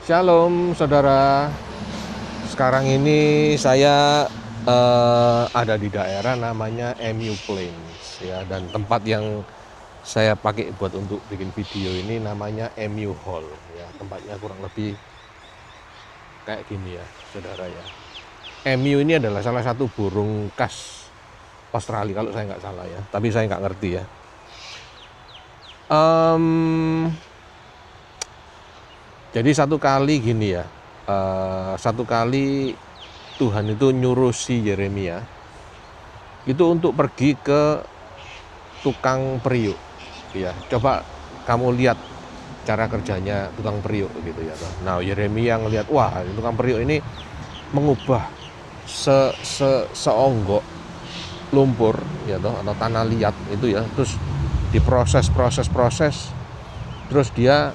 Shalom saudara. Sekarang ini saya ada di daerah namanya MU Plains ya, dan tempat yang saya pakai buat untuk bikin video ini namanya MU Hall ya. Tempatnya kurang lebih kayak gini ya saudara ya. MU ini adalah salah satu burung khas Australia kalau saya nggak salah ya, tapi saya nggak ngerti ya. Jadi satu kali gini ya, satu kali Tuhan itu nyuruh si Yeremia itu untuk pergi ke tukang periuk ya. Coba kamu lihat cara kerjanya tukang periuk gitu ya. Nah, Yeremia ngelihat, wah, tukang periuk ini mengubah seonggok lumpur ya toh, atau tanah liat itu ya, terus diproses, terus dia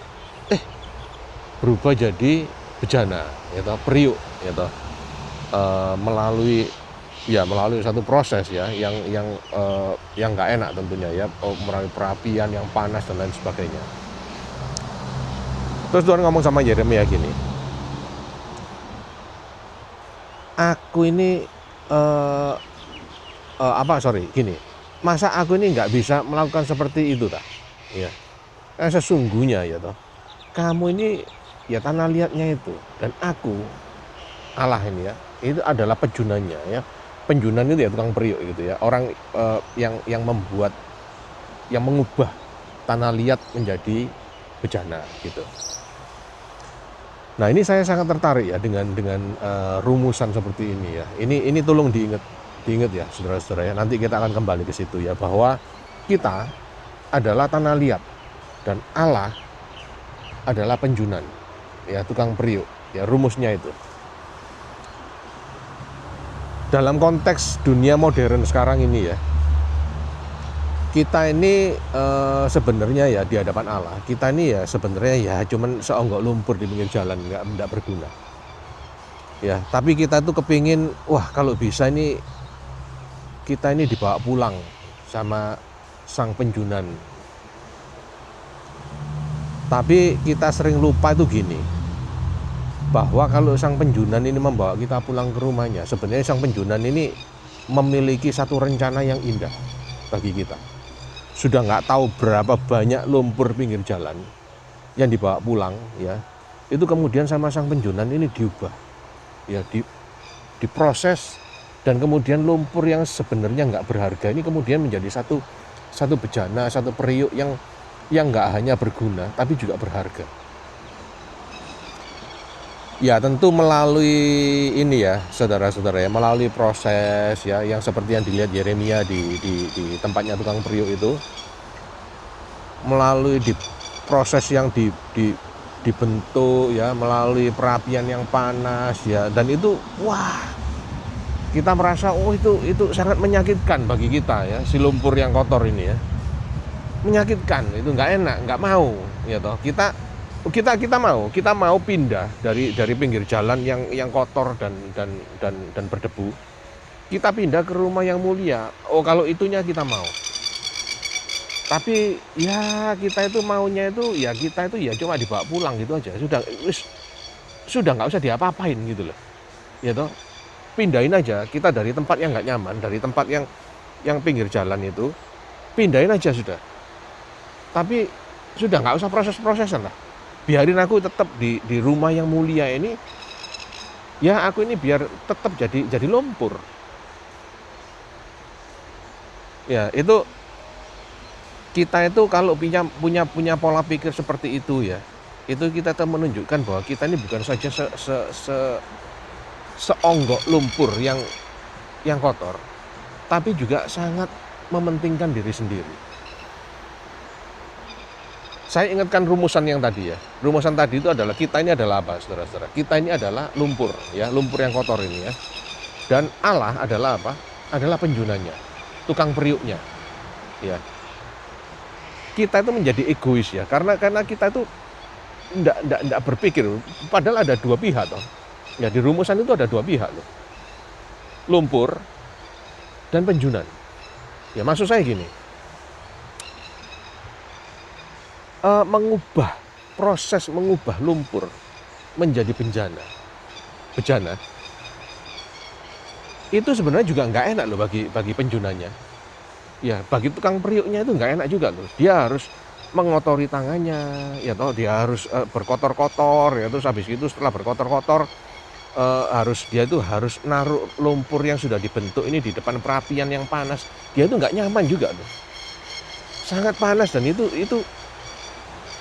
berubah jadi bejana ya toh, periuk ya toh, melalui satu proses ya yang nggak enak tentunya ya, melalui perapian yang panas dan lain sebagainya. Terus Tuhan ngomong sama Yeremia gini, aku ini masa aku ini nggak bisa melakukan seperti itu tak ya, sesungguhnya ya toh, kamu ini ya tanah liatnya itu, dan aku Allah ini ya, itu adalah penjunannya ya. Penjunan itu ya tukang periuk gitu ya, orang yang membuat, yang mengubah tanah liat menjadi bejana gitu. Nah, ini saya sangat tertarik ya dengan rumusan seperti ini ya. Ini tolong diingat ya saudara-saudara ya. Nanti kita akan kembali ke situ ya, bahwa kita adalah tanah liat dan Allah adalah penjunan ya, tukang periuk ya, rumusnya itu. Dalam konteks dunia modern sekarang ini ya, kita ini sebenarnya ya di hadapan Allah, kita ini ya sebenarnya ya cuman seonggok lumpur di pinggir jalan, nggak berguna ya. Tapi kita tuh kepingin, wah, kalau bisa ini kita ini dibawa pulang sama sang penjunan. Tapi kita sering lupa itu gini, bahwa kalau sang penjunan ini membawa kita pulang ke rumahnya, sebenarnya sang penjunan ini memiliki satu rencana yang indah bagi kita. Sudah nggak tahu berapa banyak lumpur pinggir jalan yang dibawa pulang ya, itu kemudian sama sang penjunan ini diubah ya, diproses, dan kemudian lumpur yang sebenarnya nggak berharga ini kemudian menjadi satu bejana, satu periuk yang nggak hanya berguna tapi juga berharga. Ya, tentu melalui ini ya saudara-saudara ya, melalui proses ya, yang seperti yang dilihat Yeremia di tempatnya tukang periuk itu, melalui proses yang dibentuk ya, melalui perapian yang panas ya, dan itu wah, kita merasa oh itu sangat menyakitkan bagi kita ya, si lumpur yang kotor ini ya, menyakitkan, itu nggak enak, nggak mau ya toh. Kita mau pindah dari pinggir jalan yang kotor dan berdebu. Kita pindah ke rumah yang mulia. Oh, kalau itunya kita mau. Tapi ya kita itu maunya itu ya, kita itu ya cuma dibawa pulang gitu aja. Sudah nggak usah diapa-apain gitu loh. Ya toh. Pindahin aja kita dari tempat yang nggak nyaman, dari tempat yang pinggir jalan itu, pindahin aja sudah. Tapi sudah nggak usah proses-prosesan lah. Biarin aku tetap di rumah yang mulia ini ya, aku ini biar tetap jadi lumpur ya. Itu kita itu kalau punya pola pikir seperti itu ya, itu kita tuh menunjukkan bahwa kita ini bukan saja seonggok lumpur yang kotor, tapi juga sangat mementingkan diri sendiri. Saya ingatkan rumusan yang tadi ya. Rumusan tadi itu adalah, kita ini adalah apa, saudara-saudara? Kita ini adalah lumpur ya, lumpur yang kotor ini ya. Dan Allah adalah apa? Adalah penjunannya, tukang periuknya. Ya. Kita itu menjadi egois ya, karena kita itu enggak berpikir, padahal ada dua pihak toh. Ya, di rumusan itu ada dua pihak loh. Lumpur dan penjunan. Ya, maksud saya gini. Proses mengubah lumpur menjadi bejana, itu sebenarnya juga nggak enak loh bagi penjunanya. Ya, bagi tukang periuknya itu nggak enak juga loh. Dia harus mengotori tangannya, ya toh, dia harus berkotor-kotor, ya terus habis itu setelah berkotor-kotor dia itu harus naruh lumpur yang sudah dibentuk ini di depan perapian yang panas. Dia itu nggak nyaman juga loh. Sangat panas dan itu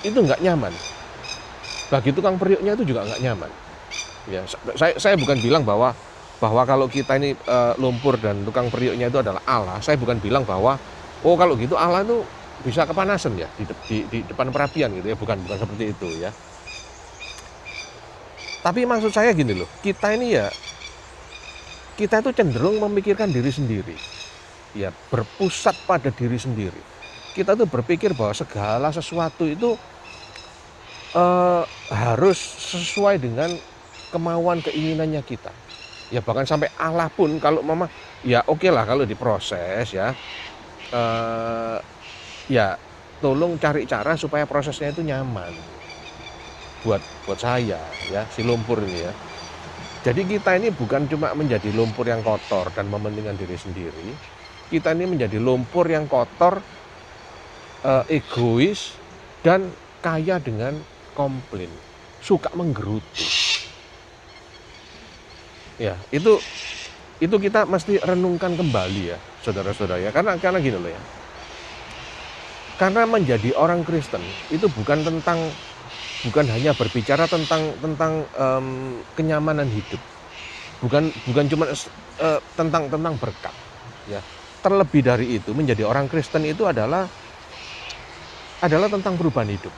nggak nyaman. Bagi tukang periuknya itu juga nggak nyaman. Ya, saya bukan bilang bahwa kalau kita ini lumpur dan tukang periuknya itu adalah Allah. Saya bukan bilang bahwa kalau gitu Allah itu bisa kepanasan ya di depan perapian gitu ya, bukan seperti itu ya. Tapi maksud saya gini loh, kita itu cenderung memikirkan diri sendiri, ya, berpusat pada diri sendiri. Kita tuh berpikir bahwa segala sesuatu itu harus sesuai dengan kemauan keinginannya kita. Ya bahkan sampai Allah pun kalau mama, ya oke lah kalau diproses ya, ya tolong cari cara supaya prosesnya itu nyaman buat saya ya, si lumpur ini ya. Jadi kita ini bukan cuma menjadi lumpur yang kotor dan mementingkan diri sendiri. Kita ini menjadi lumpur yang kotor, egois, dan kaya dengan komplain, suka menggerutu. Ya, itu kita mesti renungkan kembali ya, saudara-saudara ya. Karena gini loh ya. Karena menjadi orang Kristen itu bukan hanya berbicara tentang kenyamanan hidup, bukan cuma tentang berkat ya. Terlebih dari itu, menjadi orang Kristen itu adalah tentang perubahan hidup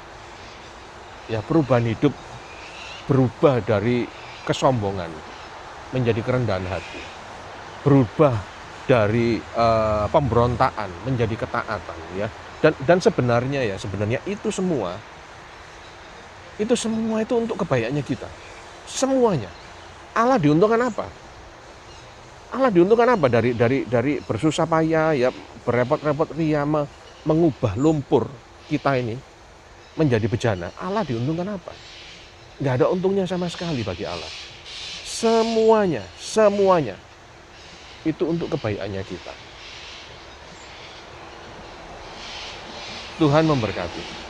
ya. Perubahan hidup, berubah dari kesombongan menjadi kerendahan hati, berubah dari pemberontakan menjadi ketaatan ya. Dan sebenarnya itu semua itu untuk kebaikannya kita. Semuanya. Allah diuntungkan apa? Allah diuntungkan apa dari bersusah payah ya, berrepot-repot ria mengubah lumpur kita ini menjadi bejana? Allah diuntungkan apa? Nggak ada untungnya sama sekali bagi Allah. Semuanya itu untuk kebaikannya kita. Tuhan memberkati.